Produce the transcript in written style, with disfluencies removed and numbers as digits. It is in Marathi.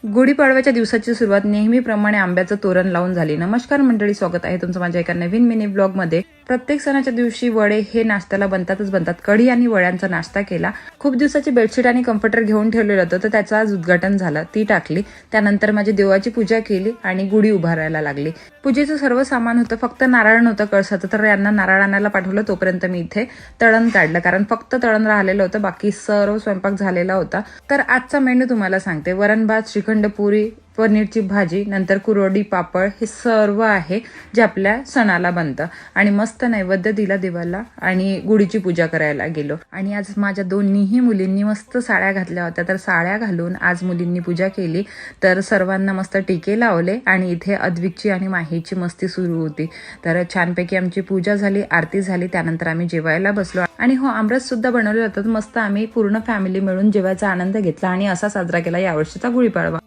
गुढीपाडव्याच्या दिवसाची सुरुवात नेहमीप्रमाणे आंब्याचं तोरण लावून झाली. नमस्कार मंडळी, स्वागत आहे तुमचं माझ्या एका नवीन मिनी ब्लॉग मध्ये. प्रत्येक सणाच्या दिवशी वडे हे नाश्त्याला बनतात. कढी आणि वड्यांचा नाश्ता केला. खूप दिवसाची बेडशीट आणि कम्फर्टर घेऊन ठेवलेलं होतं, तर त्याचं आज उद्घाटन झालं. ती टाकली. त्यानंतर माझी देवाची पूजा केली आणि गुढी उभारायला लागली. पूजेचं सर्व सामान होतं, फक्त नारळ नव्हतं कळसाचं, तर यांना नारळ आणायला पाठवलं. तोपर्यंत मी इथे तळण काढलं, कारण फक्त तळण राहिलेलं होतं, बाकी सर्व स्वयंपाक झालेला होता. तर आजचा मेनू तुम्हाला सांगते. वरण भात, श्रीखंड, पुरी, पनीरची भाजी, नंतर कुरवडी, पापड, हे सर्व आहे जे आपल्या सणाला बनतं. आणि मस्त नैवेद्य दिला देवाला आणि गुढीची पूजा करायला गेलो. आणि आज माझ्या दोन्हीही मुलींनी मस्त साड्या घातल्या होत्या, तर साड्या घालून आज मुलींनी पूजा केली. तर सर्वांना मस्त टिके लावले आणि इथे अद्विकची आणि माहीची मस्ती सुरू होती. तर छानपैकी आमची पूजा झाली, आरती झाली. त्यानंतर आम्ही जेवायला बसलो आणि हो, आमरस सुद्धा बनवलेला होता. मस्त आम्ही पूर्ण फॅमिली मिळून जेवायचा आनंद घेतला आणि असा साजरा केला यावर्षीचा गुढीपाडवा.